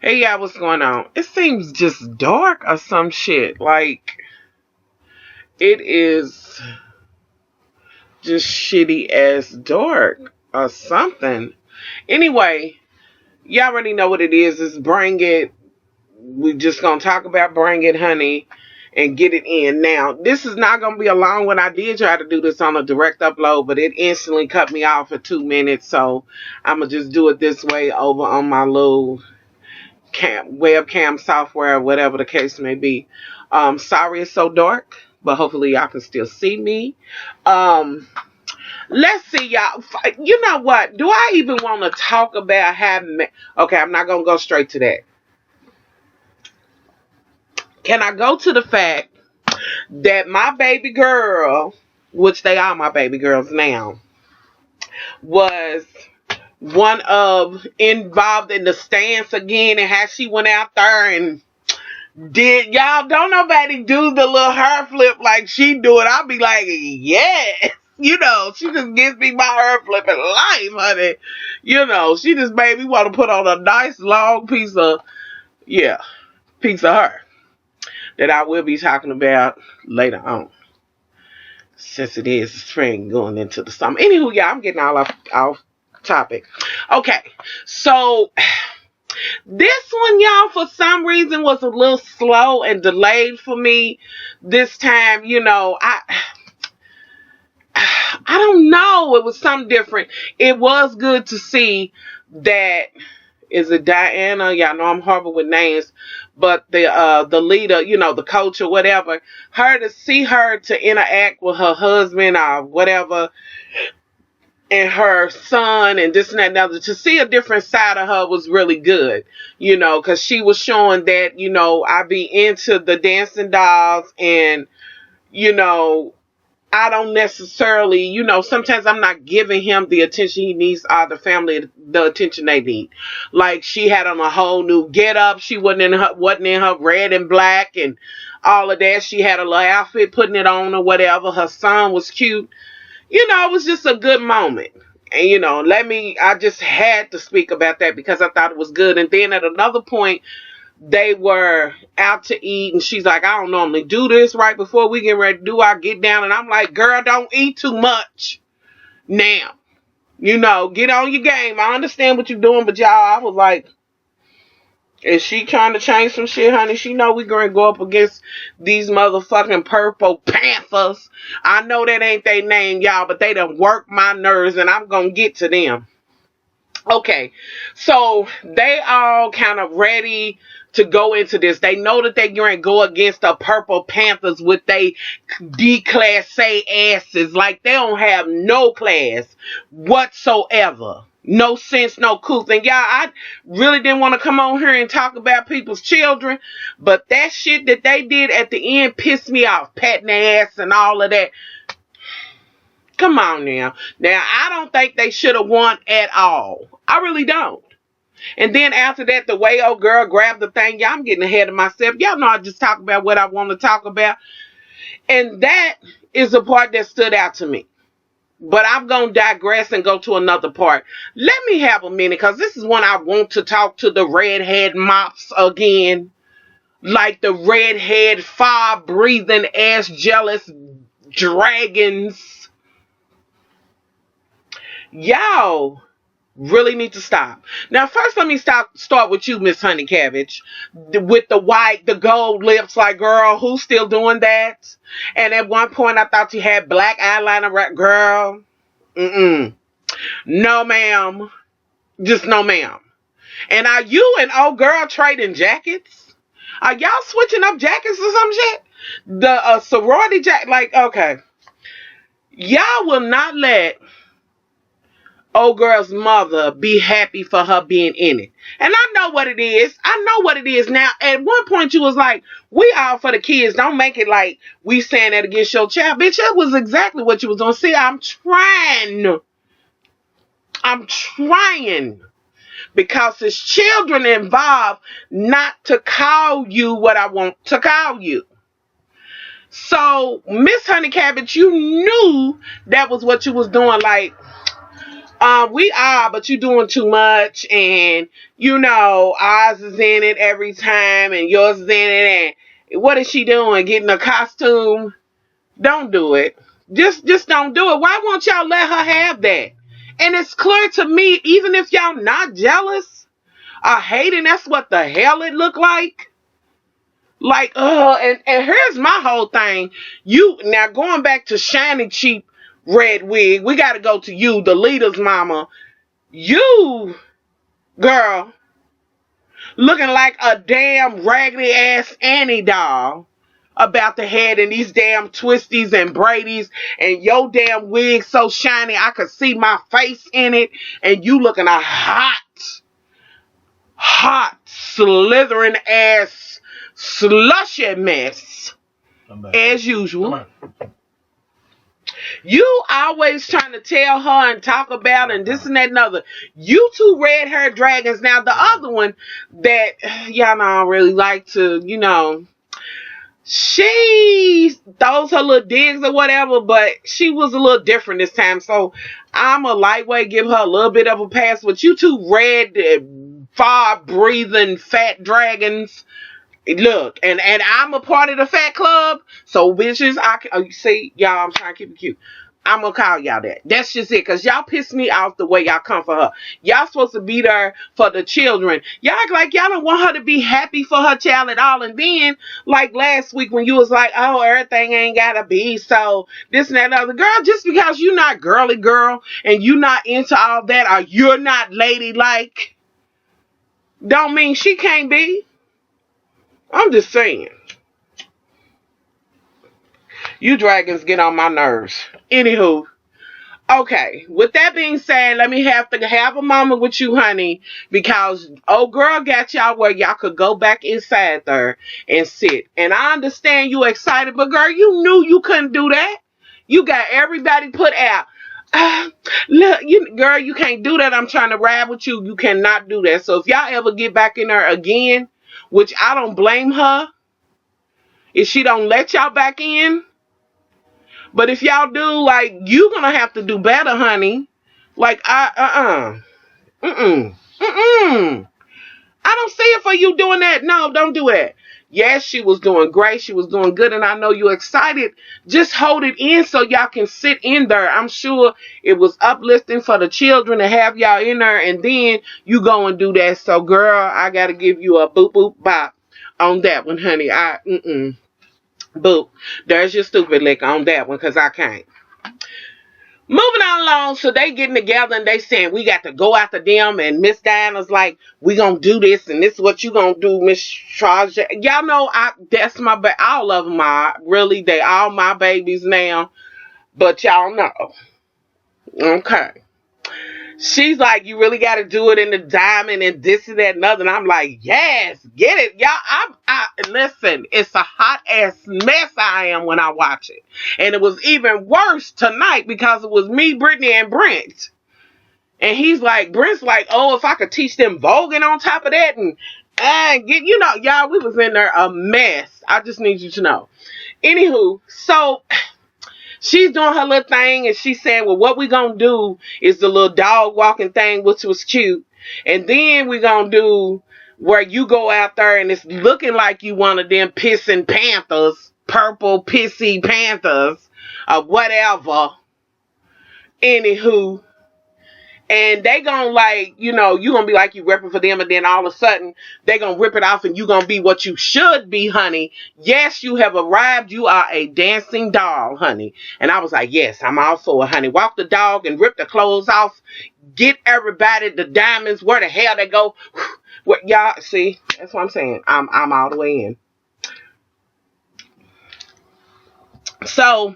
Hey, yeah, what's going on? It seems just dark or some shit. Like, it is just shitty as dark or something. Anyway, y'all already know what it is. It's Bring It. We just gonna talk about Bring It, honey, and get it in. Now, this is not gonna be a long one. I did try to do this on a direct upload, but it instantly cut me off for 2 minutes. So, I'm gonna just do it this way over on my little webcam software, whatever the case may be. Sorry it's so dark, but hopefully y'all can still see me. Um, let's see, y'all. You know what? Do I even want to talk about okay, I'm not gonna go straight to that. Can I go to the fact that my baby girl, which they are my baby girls now, was one of involved in the stance again, and how she went out there and did y'all don't nobody do the little hair flip like she do it. I'll be like, yes. She just gives me my hair flipping life, honey. She just made me want to put on a nice long piece of hair that I will be talking about later on. Since it is spring going into the summer. Anywho, yeah, I'm getting all off topic. Okay, so this one, y'all, for some reason was a little slow and delayed for me this time. I don't know. It was something different. It was good to see that. Is it Diana? Y'all know I'm horrible with names, but the leader, the coach or whatever, to see her to interact with her husband or whatever, and her son and this and that and other, to see a different side of her was really good, because she was showing that, I be into the dancing dolls, and, I don't necessarily, sometimes I'm not giving him the attention he needs, or the family the attention they need. Like, she had on a whole new get up. She wasn't in her red and black and all of that. She had a little outfit putting it on or whatever. Her son was cute. It was just a good moment. And, I just had to speak about that because I thought it was good. And then at another point, they were out to eat, and she's like, I don't normally do this right before we get ready to do our get down. And I'm like, girl, don't eat too much now. Get on your game. I understand what you're doing, but y'all, I was like, is she trying to change some shit, honey? She know we gonna go up against these motherfucking purple panthers. I know that ain't their name, y'all, but they done worked my nerves, and I'm gonna get to them. Okay, so they all kind of ready to go into this. They know that they're going to go against the Purple Panthers with they D-class asses. Like, they don't have no class whatsoever. No sense, no cool thing. Y'all, I really didn't want to come on here and talk about people's children, but that shit that they did at the end pissed me off. Patting their ass and all of that. Come on now. Now, I don't think they should have won at all. I really don't. And then after that, the way old girl grabbed the thing, y'all, I'm getting ahead of myself. Y'all know I just talk about what I want to talk about. And that is the part that stood out to me. But I'm going to digress and go to another part. Let me have a minute, because this is when I want to talk to the redhead mops again. Like the redhead, fire-breathing, ass-jealous dragons. Y'all really need to stop. Now, first, let me start with you, Miss Honey Cabbage, with the gold lips. Like, girl, who's still doing that? And at one point, I thought you had black eyeliner, girl. No, ma'am. Just no, ma'am. And are you and old girl trading jackets? Are y'all switching up jackets or some shit? The sorority jacket, like, okay. Y'all will not let old girl's mother be happy for her being in it. And I know what it is. I know what it is now. At one point you was like, we all for the kids. Don't make it like we saying that against your child. Bitch, that was exactly what you was gonna see. I'm trying. Because there's children involved not to call you what I want to call you. So, Miss Honey Cabbage, you knew that was what you was doing. Like, We are, but you doing too much, and you know ours is in it every time, and yours is in it. And what is she doing? Getting a costume? Don't do it. Just don't do it. Why won't y'all let her have that? And it's clear to me, even if y'all not jealous or hating, that's what the hell it look like. Like, and here's my whole thing. You now going back to shiny cheap red wig. We got to go to you, the leader's mama. You, girl, looking like a damn raggedy ass Annie doll about the head and these damn twisties and Brady's and your damn wig so shiny I could see my face in it, and you looking a hot, slithering ass slushy mess as usual. You always trying to tell her and talk about and this and that and other. You two red haired dragons. Now the other one that y'all don't really like to, she throws her little digs or whatever, but she was a little different this time. So I'm a lightweight, give her a little bit of a pass. But you two red, fire breathing fat dragons. Look, and I'm a part of the fat club, so bitches, see, y'all, I'm trying to keep it cute. I'm gonna call y'all that. That's just it, because y'all piss me off the way y'all come for her. Y'all supposed to be there for the children. Y'all act like y'all don't want her to be happy for her child at all. And then, like last week when you was like, oh, everything ain't gotta be so this and that and other. Girl, just because you not girly girl and you not into all that or you're not ladylike, don't mean she can't be. I'm just saying. You dragons get on my nerves. Anywho, okay. With that being said, let me have a moment with you, honey, because old girl got y'all where y'all could go back inside there and sit. And I understand you excited, but girl, you knew you couldn't do that. You got everybody put out. Look, girl, you can't do that. I'm trying to ride with you. You cannot do that. So if y'all ever get back in there again, which I don't blame her, if she don't let y'all back in. But if y'all do, like, you gonna have to do better, honey. Like, I don't see it for you doing that. No, don't do it. Yes, she was doing great. She was doing good, and I know you're excited. Just hold it in so y'all can sit in there. I'm sure it was uplifting for the children to have y'all in there, and then you go and do that. So, girl, I gotta give you a boop boop bop on that one, honey. Boop. There's your stupid lick on that one, because I can't. Moving on along, so they getting together and they saying we got to go after them, and Miss Diana's like, we gonna do this, and this is what you gonna do, Miss Charge. Y'all know that's my all of them are really, they all my babies now, but y'all know. Okay. She's like, you really got to do it in the diamond and this and that and other. And I'm like, yes, get it. Y'all, listen, it's a hot ass mess I am when I watch it. And it was even worse tonight because it was me, Brittany, and Brent. And Brent's like, oh, if I could teach them voguing on top of that and y'all, we was in there a mess. I just need you to know. Anywho, so she's doing her little thing, and she's saying, well, what we gonna do is the little dog walking thing, which was cute. And then we gonna do where you go out there and it's looking like you one of them pissing panthers, purple pissy panthers, or whatever. Anywho. And they gonna you gonna be like you repping for them, and then all of a sudden they gonna rip it off and you gonna be what you should be, honey. Yes, you have arrived. You are a dancing doll, honey. And I was like, yes, I'm all for it, honey. Walk the dog and rip the clothes off. Get everybody the diamonds. Where the hell they go? What y'all see? That's what I'm saying. I'm all the way in. So,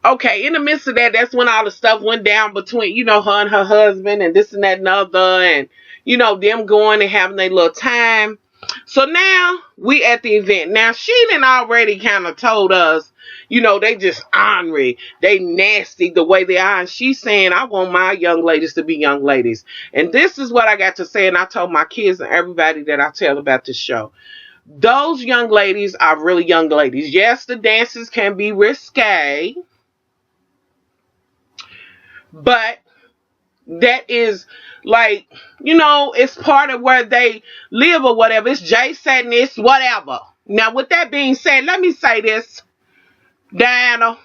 okay, in the midst of that, that's when all the stuff went down between, her and her husband and this and that and other, and, them going and having their little time. So now we at the event. Now, she done already kind of told us, they just ornery. They nasty the way they are. And she's saying, I want my young ladies to be young ladies. And this is what I got to say. And I told my kids and everybody that I tell about this show. Those young ladies are really young ladies. Yes, the dances can be risque. But that is like, it's part of where they live or whatever. It's Jay sadness, whatever. Now, with that being said, let me say this, Diana,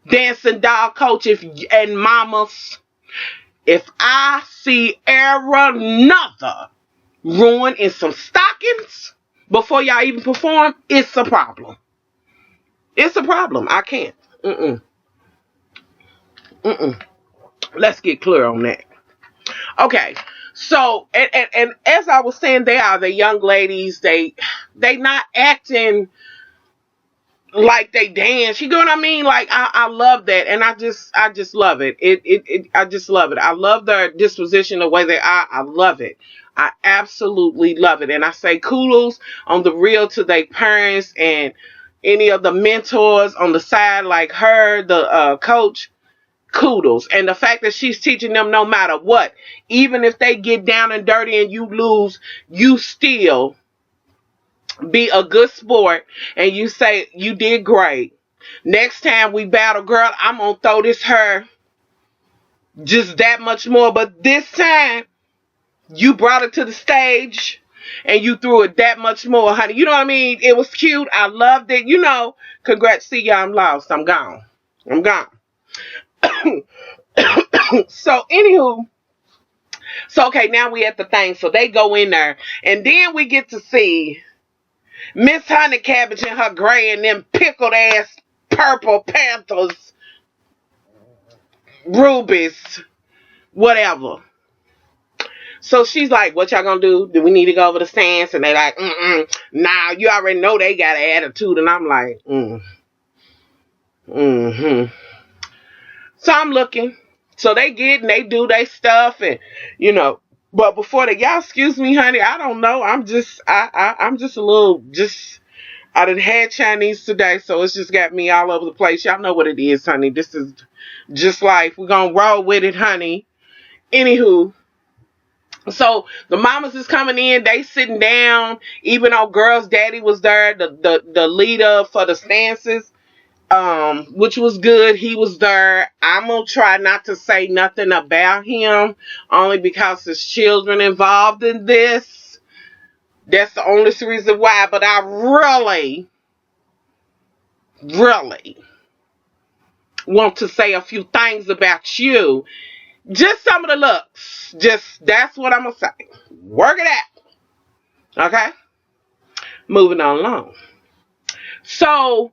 dancing doll coach, and mamas, if I see another ruin in some stockings before y'all even perform, it's a problem. It's a problem. I can't. Let's get clear on that. Okay. So, and as I was saying, they are the young ladies. They not acting like they dance. You know what I mean? Like, I love that, and I just love it. I just love it. I love their disposition, the way they are. I love it. I absolutely love it. And I say kudos on the real to their parents and any of the mentors on the side, like her, the coach. Kudos. And the fact that she's teaching them, no matter what, even if they get down and dirty and you lose, you still be a good sport and you say you did great. Next time we battle, girl, I'm gonna throw this her just that much more, but this time you brought it to the stage and you threw it that much more, honey. You know what I mean? It was cute. I loved it. Congrats. See ya, I'm lost. I'm gone. So anywho, okay, now we at the thing. So they go in there, and then we get to see Miss Honey Cabbage and her gray and them pickled ass purple panthers, rubies, whatever. So she's like, what y'all gonna do? Do we need to go over the stands? And they like, nah, you already know they got an attitude. And I'm like, So I'm looking. So they get and they do their stuff, and but before that, y'all excuse me, honey, I don't know. I'm just a little I done had Chinese today, so it's just got me all over the place. Y'all know what it is, honey. This is just life. We're gonna roll with it, honey. Anywho, so the mamas is coming in, they sitting down, even though girl's daddy was there, the leader for the stances. Which was good. He was there. I'm gonna try not to say nothing about him, only because there's children involved in this. That's the only reason why. But I really want to say a few things about you. Just some of the looks. That's what I'm gonna say. Work it out. Okay? Moving on along. So,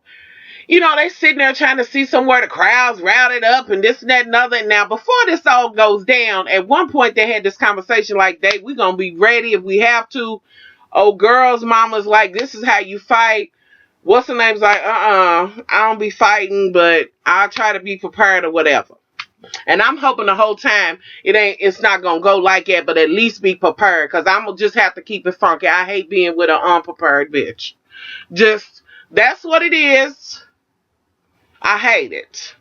they sitting there trying to see somewhere the crowd's routed up and this and that and other. And now, before this all goes down, at one point they had this conversation like, we're going to be ready if we have to. Oh, girls, mama's like, this is how you fight. What's the name's like, I don't be fighting, but I'll try to be prepared or whatever. And I'm hoping the whole time it's not going to go like that, but at least be prepared, because I'm going to just have to keep it funky. I hate being with an unprepared bitch. That's what it is. I hate it.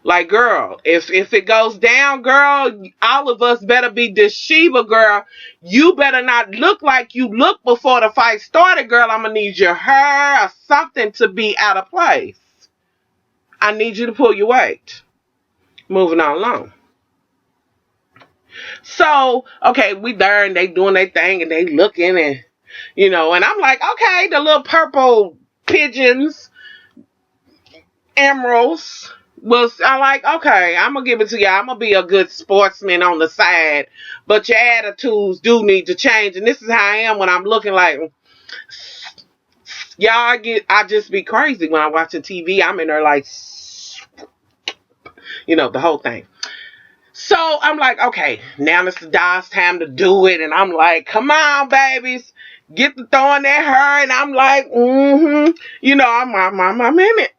Like, girl, if it goes down, girl, all of us better be this Shiva, girl. You better not look like you looked before the fight started, girl. I'm going to need your hair or something to be out of place. I need you to pull your weight. Moving on along. So, okay, we there and they doing their thing and they looking and, and I'm like, okay, the little purple pigeons, emeralds, I'm like, okay, I'm gonna give it to y'all. I'm gonna be a good sportsman on the side, but your attitudes do need to change. And this is how I am when I'm looking like, y'all I just be crazy when I'm watching TV. I'm in there like, the whole thing. So I'm like, okay, now it's the doll's time to do it. And I'm like, come on, babies, get to throwing that hair. And I'm like, I'm in it.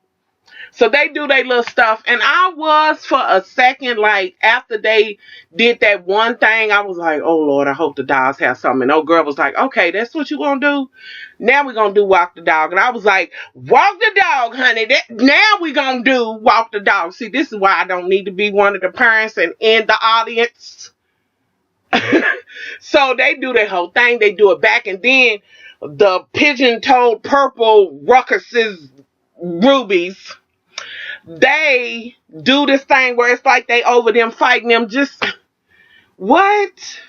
So they do their little stuff. And I was, for a second, like, after they did that one thing, I was like, oh, Lord, I hope the dogs have something. And old girl was like, okay, that's what you gonna do? Now we're gonna do walk the dog. And I was like, walk the dog, honey. Now we're gonna do walk the dog. See, this is why I don't need to be one of the parents and in the audience. So they do their whole thing. They do it back. And then the pigeon-toed purple ruckuses, rubies, they do this thing where it's like they over them fighting them. Just what?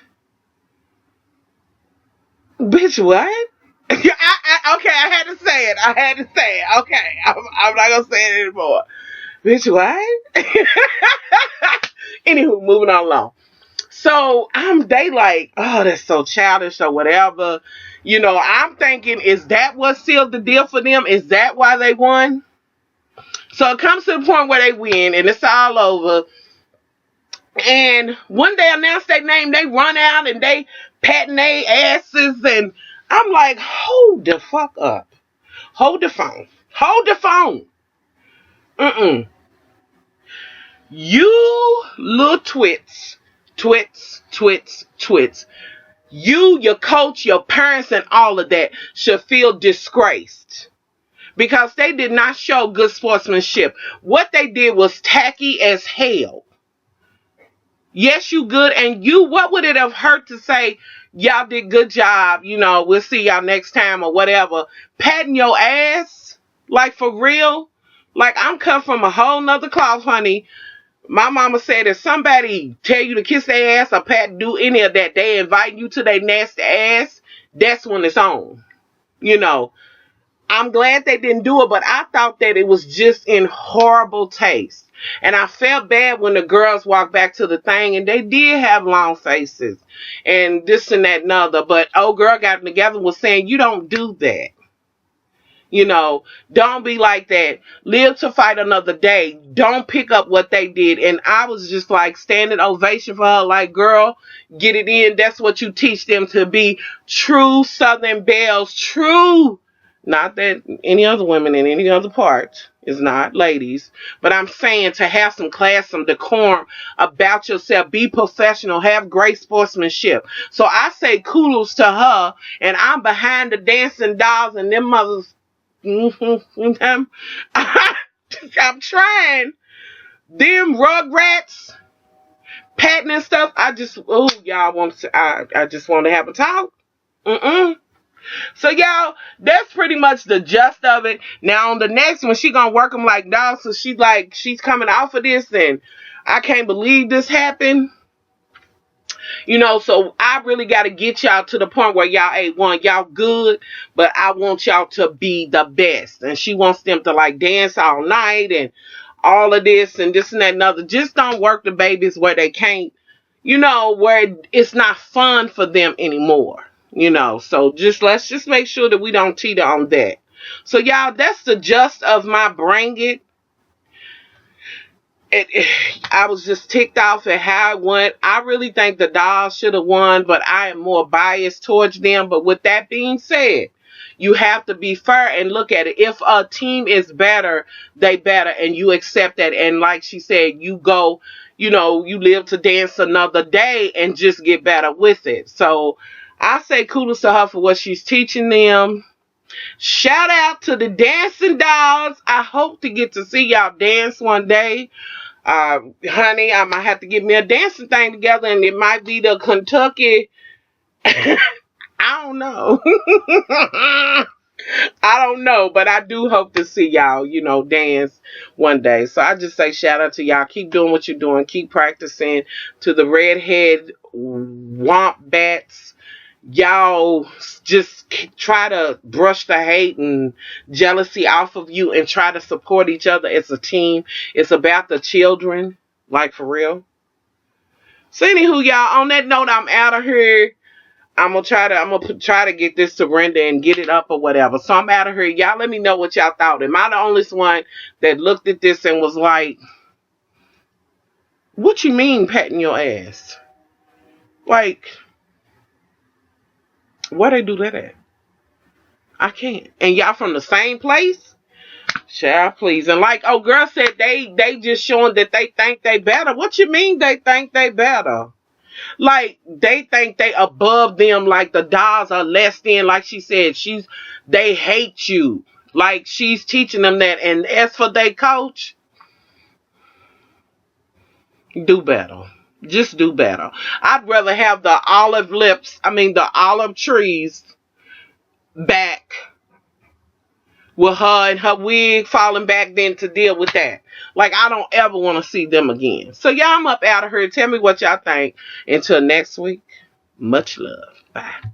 Bitch, what? Okay, I had to say it. I had to say it. Okay, I'm not gonna say it anymore. Bitch, what? Anywho, moving on along. So they like, oh, that's so childish or whatever. I'm thinking, is that what sealed the deal for them? Is that why they won? So it comes to the point where they win and it's all over. And when they announce their name, they run out and they patting their asses. And I'm like, hold the fuck up. Hold the phone. Hold the phone. Mm-mm. You little twits. You, your coach, your parents, and all of that should feel disgraced. Because they did not show good sportsmanship. What they did was tacky as hell. Yes, you good. And what would it have hurt to say, y'all did good job, we'll see y'all next time or whatever. Patting your ass, like for real. Like I'm cut from a whole nother cloth, honey. My mama said if somebody tell you to kiss their ass or do any of that, they invite you to their nasty ass, that's when it's on. I'm glad they didn't do it, but I thought that it was just in horrible taste. And I felt bad when the girls walked back to the thing and they did have long faces and this and that and other. But old girl got together and was saying, you don't do that. Don't be like that. Live to fight another day. Don't pick up what they did. And I was just like standing ovation for her, like, girl, get it in. That's what you teach them to be true Southern belles. True. Not that any other women in any other part is not, ladies. But I'm saying to have some class, some decorum about yourself. Be professional. Have great sportsmanship. So I say kudos to her. And I'm behind the dancing dolls and them mothers. I'm trying. Them rugrats, patting and stuff. Y'all want to? I just want to have a talk. So y'all, that's pretty much the gist of it. Now on the next one, she gonna work them like dogs. So she's coming out for this, and I can't believe this happened. So I really got to get y'all to the point where y'all ain't one, y'all good, but I want y'all to be the best. And she wants them to like dance all night and all of this and this and that and other. Just don't work the babies where they can't, where it's not fun for them anymore. So let's just make sure that we don't teeter on that. So y'all, that's the gist of my bring it. I was just ticked off at how it went. I really think the dolls should have won, but I am more biased towards them. But with that being said, you have to be fair and look at it. If a team is better, they better, and you accept that. And like she said, you go, you live to dance another day and just get better with it. So I say kudos to her for what she's teaching them. Shout out to the dancing dolls. I hope to get to see y'all dance one day. Honey, I might have to get me a dancing thing together, and it might be the Kentucky. I don't know. I don't know, but I do hope to see y'all, dance one day. So I just say shout out to y'all. Keep doing what you're doing. Keep practicing. To the redhead wombats, y'all just try to brush the hate and jealousy off of you and try to support each other as a team. It's about the children, like for real. So anywho, y'all, on that note, I'm out of here. I'm gonna try to get this to Brenda and get it up or whatever. So I'm out of here. Y'all let me know what y'all thought. Am I the only one that looked at this and was like, what you mean patting your ass? Like, where they do that at? I can't. And y'all from the same place? Child, please. And like oh girl said, they just showing that they think they better. What you mean they think they better? Like they think they above them, like the dolls are less than, like she said, they hate you. Like she's teaching them that. And as for their coach, do better. Just do better. I'd rather have the olive trees back with her and her wig falling back then to deal with that. Like, I don't ever want to see them again. So, y'all, I'm up out of here. Tell me what y'all think. Until next week, much love. Bye.